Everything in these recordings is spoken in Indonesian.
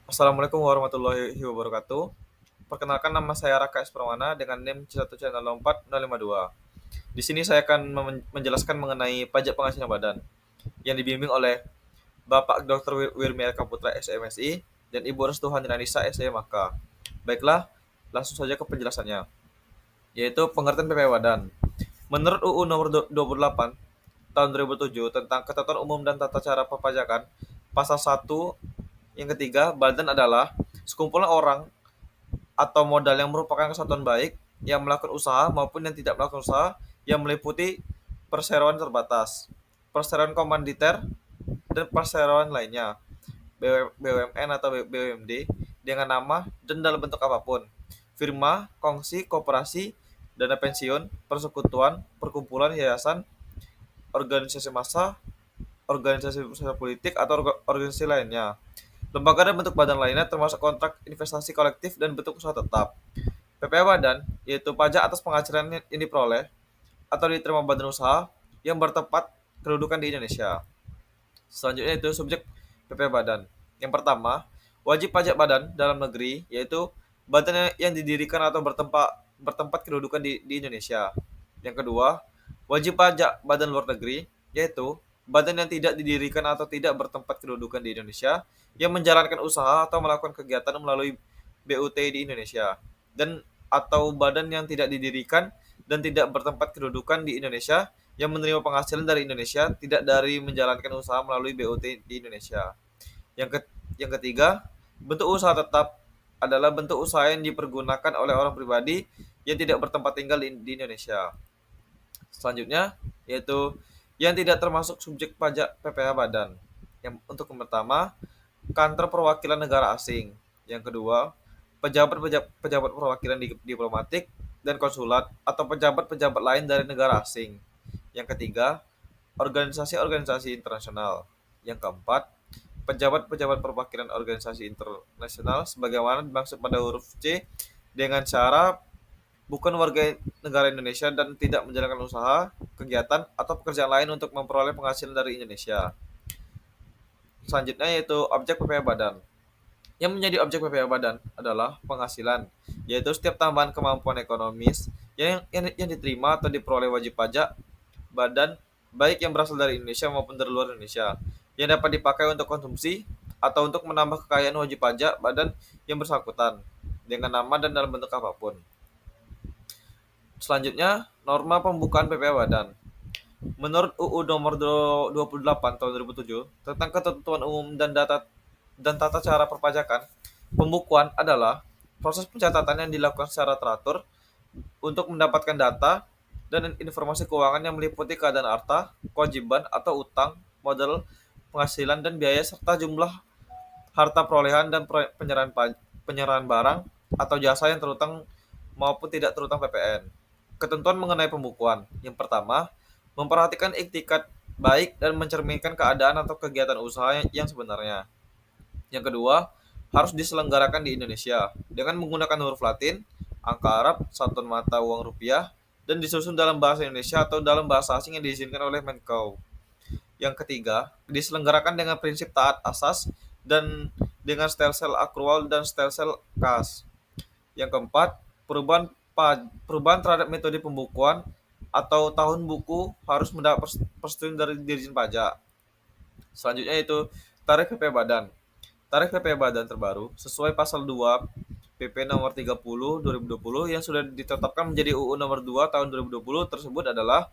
Assalamualaikum warahmatullahi wabarakatuh. Perkenalkan, nama saya Raka S. Permana dengan NIM C1C04052. Di sini saya akan menjelaskan mengenai pajak penghasilan badan yang dibimbing oleh Bapak Dr. Wirmi Eka Putra SMSI dan Ibu Restu Handinanisa SMAK. Baiklah, langsung saja ke penjelasannya, yaitu pengertian PPh Badan. Menurut UU nomor 28 tahun 2007 tentang Ketentuan Umum dan Tata Cara Perpajakan, pasal 1 yang ketiga, badan adalah sekumpulan orang atau modal yang merupakan kesatuan baik yang melakukan usaha maupun yang tidak melakukan usaha, yang meliputi perseroan terbatas, perseroan komanditer, dan perseroan lainnya, BUMN atau BUMD, dengan nama dan dalam bentuk apapun, firma, kongsi, koperasi, dana pensiun, persekutuan, perkumpulan, yayasan, organisasi massa, organisasi sosial politik, atau organisasi lainnya. Lembaga dan bentuk badan lainnya termasuk kontrak investasi kolektif dan bentuk usaha tetap. PPh Badan, yaitu pajak atas penghasilan yang diperoleh atau diterima badan usaha yang bertempat kedudukan di Indonesia. Selanjutnya itu subjek PPh Badan. Yang pertama, wajib pajak badan dalam negeri, yaitu badan yang didirikan atau bertempat kedudukan di Indonesia. Yang kedua, wajib pajak badan luar negeri, yaitu badan yang tidak didirikan atau tidak bertempat kedudukan di Indonesia, yang menjalankan usaha atau melakukan kegiatan melalui BUT di Indonesia, dan atau badan yang tidak didirikan dan tidak bertempat kedudukan di Indonesia yang menerima penghasilan dari Indonesia tidak dari menjalankan usaha melalui BUT di Indonesia. Yang, ke, yang ketiga, bentuk usaha tetap adalah bentuk usaha yang dipergunakan oleh orang pribadi yang tidak bertempat tinggal di Indonesia. Selanjutnya, yaitu yang tidak termasuk subjek pajak PPh Badan. Untuk yang pertama, kantor perwakilan negara asing. Yang kedua, pejabat perwakilan diplomatik dan konsulat atau pejabat-pejabat lain dari negara asing. Yang ketiga, organisasi-organisasi internasional. Yang keempat, pejabat-pejabat perwakilan organisasi internasional sebagaimana dimaksud pada huruf C dengan cara bukan warga negara Indonesia dan tidak menjalankan usaha, kegiatan, atau pekerjaan lain untuk memperoleh penghasilan dari Indonesia. Selanjutnya yaitu objek PPh Badan. Yang menjadi objek PPh Badan adalah penghasilan, yaitu setiap tambahan kemampuan ekonomis yang diterima atau diperoleh wajib pajak badan, baik yang berasal dari Indonesia maupun dari luar Indonesia, yang dapat dipakai untuk konsumsi atau untuk menambah kekayaan wajib pajak badan yang bersangkutan dengan nama dan dalam bentuk apapun. Selanjutnya, norma pembukaan PPh Badan. Menurut UU nomor 28 tahun 2007 tentang ketentuan umum dan tata cara perpajakan, pembukuan adalah proses pencatatan yang dilakukan secara teratur untuk mendapatkan data dan informasi keuangan yang meliputi keadaan harta, kewajiban atau utang, modal, penghasilan dan biaya serta jumlah harta perolehan dan penyerahan barang atau jasa yang terutang maupun tidak terutang PPN. Ketentuan mengenai pembukuan. Yang pertama, memperhatikan iktikat baik dan mencerminkan keadaan atau kegiatan usaha yang sebenarnya. Yang kedua, harus diselenggarakan di Indonesia dengan menggunakan huruf Latin, angka Arab, satuan mata uang rupiah, dan disusun dalam bahasa Indonesia atau dalam bahasa asing yang diizinkan oleh Menko. Yang ketiga, diselenggarakan dengan prinsip taat asas dan dengan stelsel akrual dan stelsel kas. Yang keempat, perubahan terhadap metode pembukuan atau tahun buku harus mendapat persetujuan dari Dirjen Pajak. Selanjutnya itu tarif PPh Badan. Tarif PPh Badan terbaru sesuai pasal 2 PP nomor 30 2020 yang sudah ditetapkan menjadi UU nomor 2 tahun 2020 tersebut adalah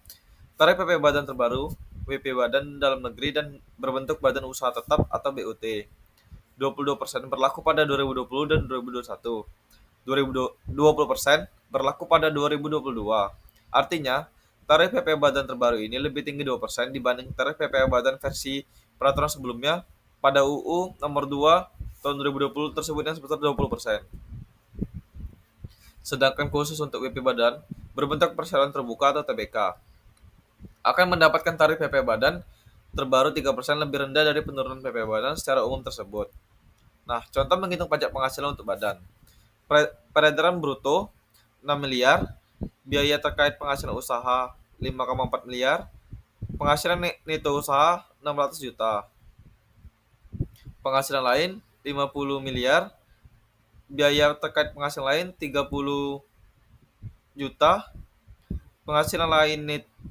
tarif PPh Badan terbaru WP Badan dalam negeri dan berbentuk badan usaha tetap atau BUT. 22% berlaku pada 2020 dan 2021. 20% berlaku pada 2022. Artinya, tarif PPh Badan terbaru ini lebih tinggi 2% dibanding tarif PPh Badan versi peraturan sebelumnya pada UU nomor 2 tahun 2020 tersebut yang sebesar 20%. Sedangkan khusus untuk WP Badan berbentuk perseroan terbuka atau TBK akan mendapatkan tarif PPh Badan terbaru 3% lebih rendah dari penurunan PPh Badan secara umum tersebut. Nah, contoh menghitung pajak penghasilan untuk badan. Peredaran bruto 6 miliar, biaya terkait penghasilan usaha 5,4 miliar, penghasilan neto usaha 600 juta. Penghasilan lain 50 miliar, biaya terkait penghasilan lain 30 juta, penghasilan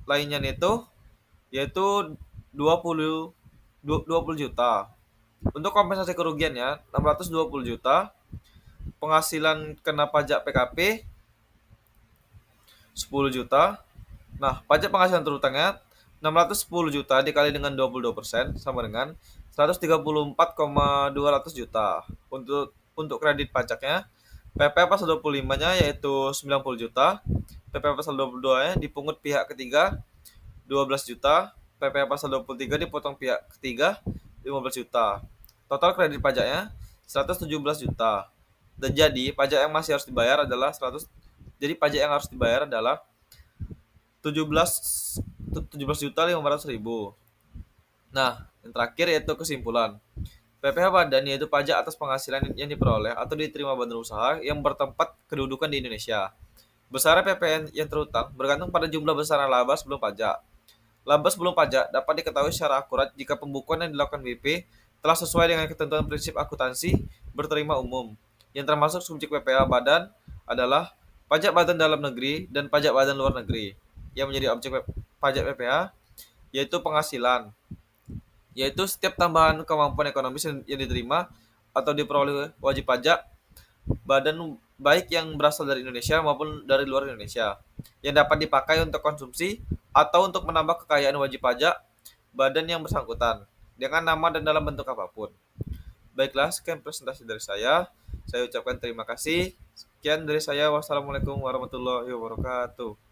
lainnya neto yaitu 20 juta. Untuk kompensasi kerugiannya 620 juta, penghasilan kena pajak PKP 10 juta. Nah, pajak penghasilan terutangnya 610 juta dikali dengan 22% sama dengan 134,200 juta. Untuk kredit pajaknya, PP pasal 25-nya yaitu 90 juta, PP pasal 22-nya dipungut pihak ketiga 12 juta, PP pasal 23 dipotong pihak ketiga 15 juta. Total kredit pajaknya 117 juta. Dan jadi pajak yang masih harus dibayar adalah 100. Jadi pajak yang harus dibayar adalah 17 juta 500 ribu. Nah, yang terakhir yaitu kesimpulan. PPh badan yaitu pajak atas penghasilan yang diperoleh atau diterima badan usaha yang bertempat kedudukan di Indonesia. Besarnya PPN yang terutang bergantung pada jumlah besaran laba sebelum pajak. Laba sebelum pajak dapat diketahui secara akurat jika pembukuan yang dilakukan BP telah sesuai dengan ketentuan prinsip akuntansi berterima umum, yang termasuk subjek PPh badan adalah pajak badan dalam negeri dan pajak badan luar negeri. Yang menjadi objek pajak PPh yaitu penghasilan, yaitu setiap tambahan kemampuan ekonomis yang diterima atau diperoleh wajib pajak badan baik yang berasal dari Indonesia maupun dari luar Indonesia yang dapat dipakai untuk konsumsi atau untuk menambah kekayaan wajib pajak badan yang bersangkutan dengan nama dan dalam bentuk apapun. Baiklah, sekian presentasi dari saya. Saya ucapkan terima kasih. Sekian dari saya. Wassalamualaikum warahmatullahi wabarakatuh.